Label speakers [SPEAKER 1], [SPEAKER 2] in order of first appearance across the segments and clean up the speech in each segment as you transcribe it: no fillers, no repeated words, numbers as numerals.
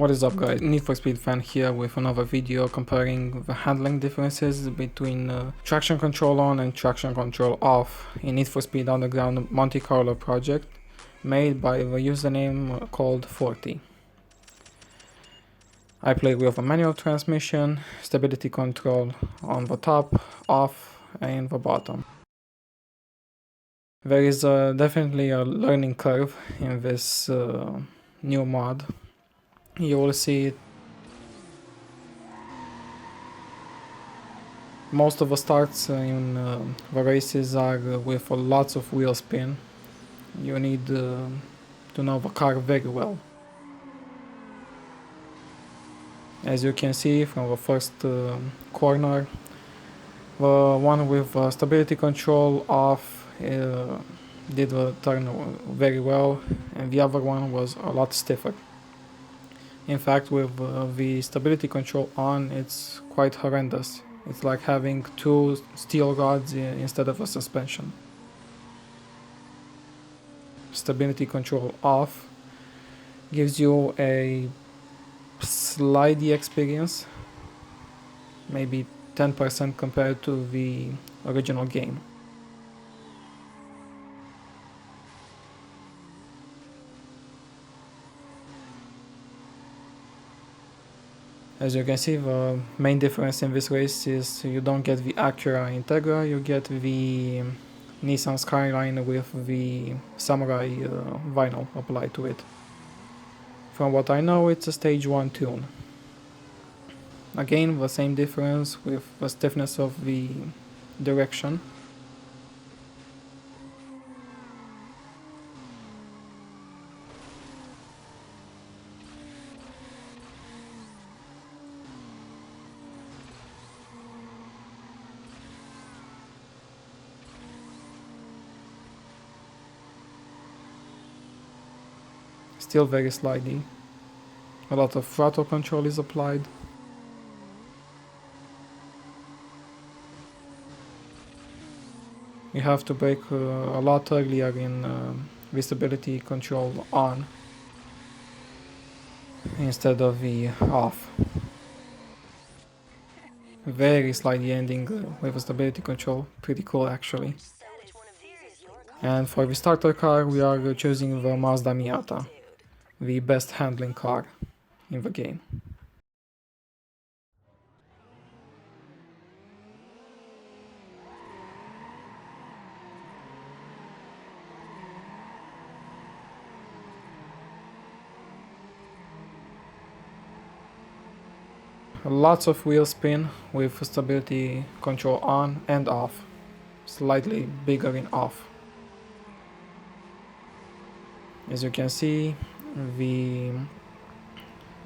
[SPEAKER 1] What is up, guys? Need for Speed fan here with another video comparing the handling differences between traction control on and traction control off in Need for Speed Underground Monte-Carlo project made by the username called 40. I played with a manual transmission, stability control on the top, off and the bottom. There is definitely a learning curve in this new mod. You will see it. Most of the starts in the races are with lots of wheel spin. You need to know the car very well. As you can see from the first corner, the one with stability control off did the turn very well, and the other one was a lot stiffer. In fact, with the stability control on, it's quite horrendous. It's like having two steel rods instead of a suspension. Stability control off gives you a slidey experience, maybe 10% compared to the original game. As you can see, the main difference in this race is you don't get the Acura Integra, you get the Nissan Skyline with the Samurai vinyl applied to it. From what I know, it's a stage 1 tune. Again, the same difference with the stiffness of the direction. Still very slidey. A lot of throttle control is applied. You have to brake a lot earlier in visibility control on instead of the off. Very slidey ending with the stability control, pretty cool actually. And for the starter car we are choosing the Mazda Miata, the best handling car in the game. Lots of wheel spin with stability control on and off, slightly bigger in off. As you can see, the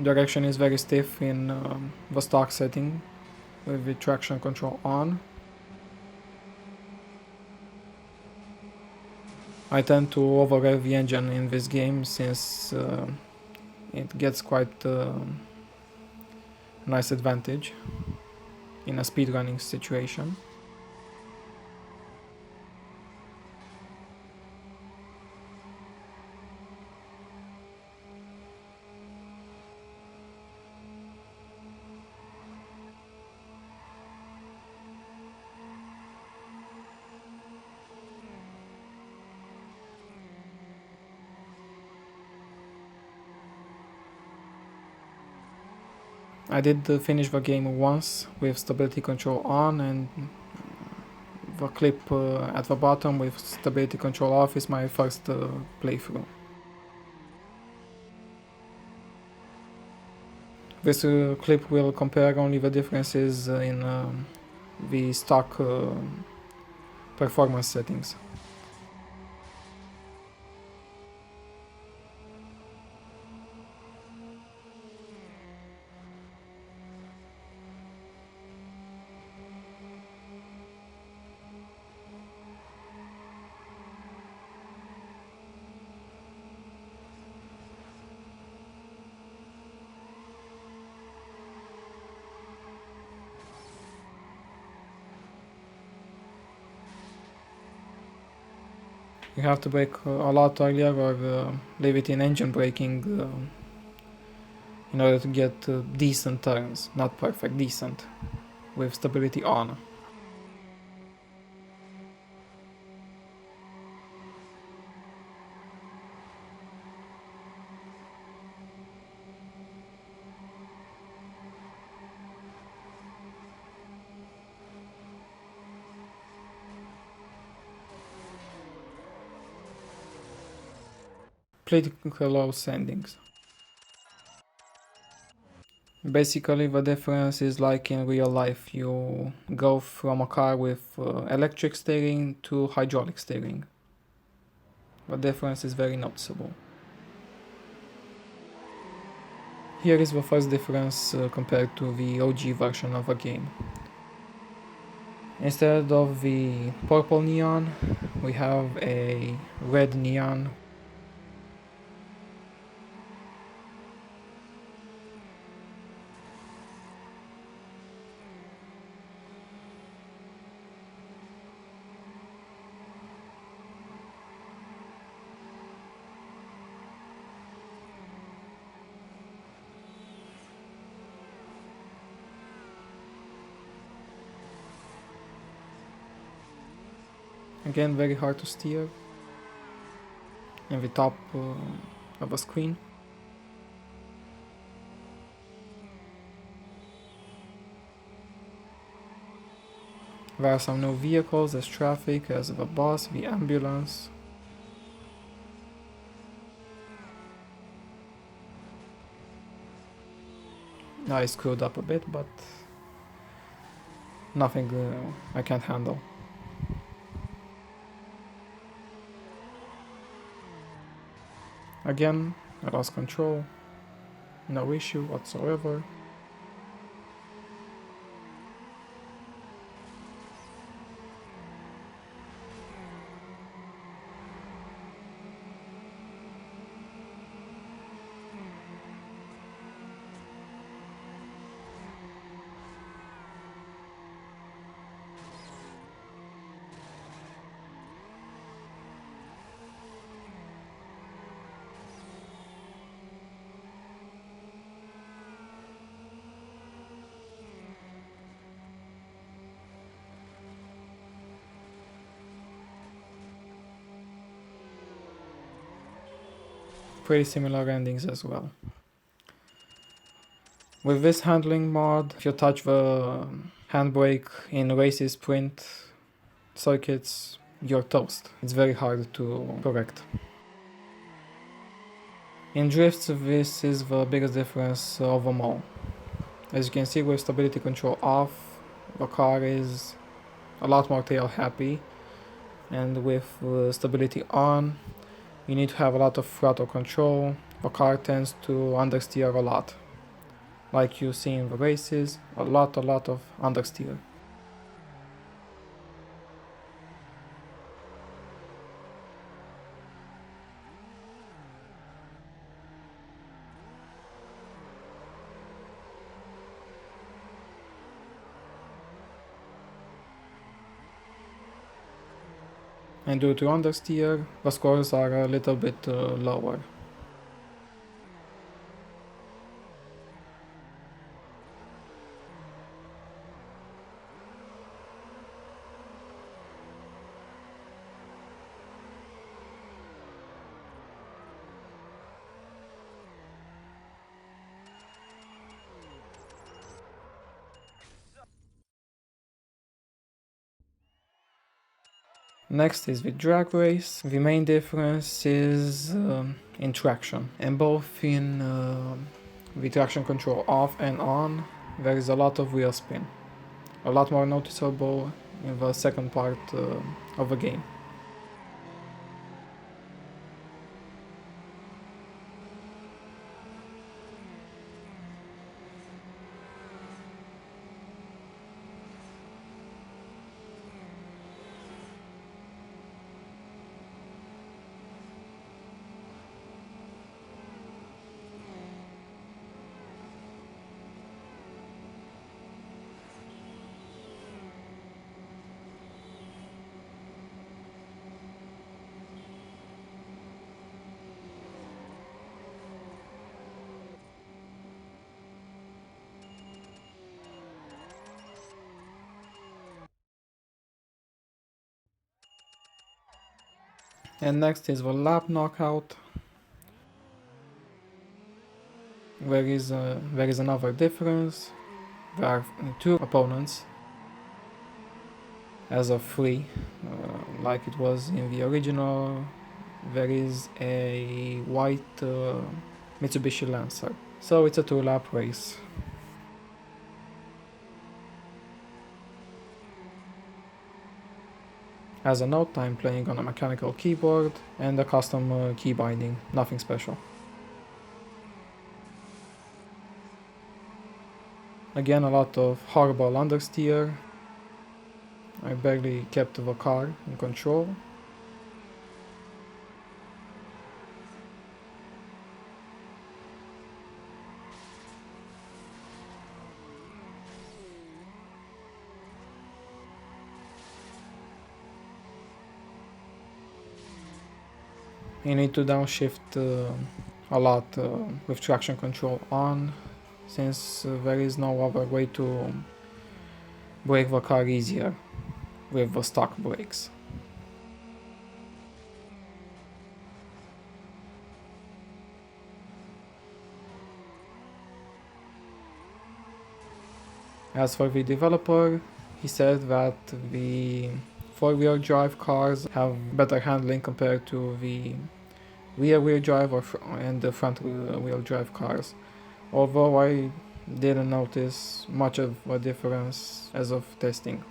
[SPEAKER 1] direction is very stiff in the stock setting with the traction control on. I tend to over-rev the engine in this game since it gets quite nice advantage in a speedrunning situation. I did finish the game once with stability control on, and the clip at the bottom with stability control off is my first playthrough. This clip will compare only the differences in the stock performance settings. You have to brake a lot earlier or leave it in engine braking in order to get decent turns, not perfect, decent, with stability on. Political sendings. Basically, the difference is like in real life. You go from a car with electric steering to hydraulic steering. The difference is very noticeable. Here is the first difference compared to the OG version of the game. Instead of the purple neon, we have a red neon. Again, very hard to steer in the top of the screen. There are some new vehicles, there's traffic, there's the bus, the ambulance. I screwed up a bit, but nothing I can't handle. Again, I lost control, no issue whatsoever. Pretty similar endings as well. With this handling mod, if you touch the handbrake in races, sprint circuits, you're toast. It's very hard to correct. In drifts, this is the biggest difference of them all. As you can see, with stability control off, the car is a lot more tail happy, and with stability on, you need to have a lot of throttle control. The car tends to understeer a lot. Like you see in the races, a lot of understeer. And due to understeer, the scores are a little bit lower. Next is the drag race. The main difference is in traction, and both in the traction control off and on, there is a lot of wheel spin. A lot more noticeable in the second part of the game. And next is the lap knockout. There is another difference. There are two opponents as of three, like it was in the original. There is a white Mitsubishi Lancer. So it's a 2-lap race. As a note, I'm playing on a mechanical keyboard and a custom key binding, nothing special. Again, a lot of horrible understeer. I barely kept the car in control. You need to downshift a lot with traction control on, since there is no other way to brake the car easier with the stock brakes. As for the developer, he said that the four-wheel drive cars have better handling compared to the rear-wheel drive and the front-wheel drive cars, although I didn't notice much of a difference as of testing.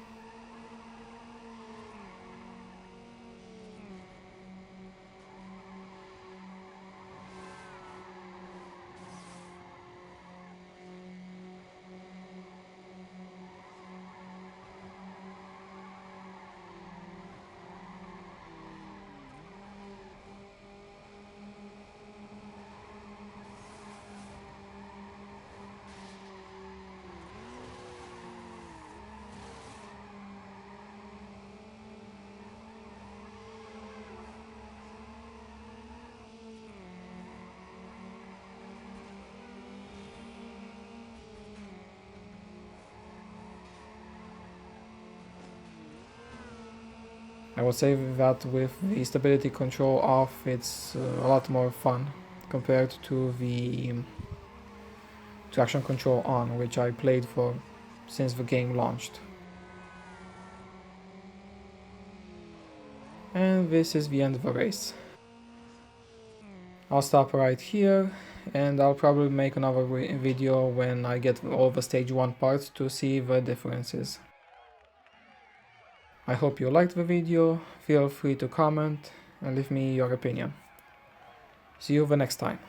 [SPEAKER 1] I would say that with the stability control off, it's a lot more fun compared to the traction control on, which I played for since the game launched. And this is the end of the race. I'll stop right here, and I'll probably make another video when I get all the stage 1 parts to see the differences. I hope you liked the video, feel free to comment and leave me your opinion. See you the next time.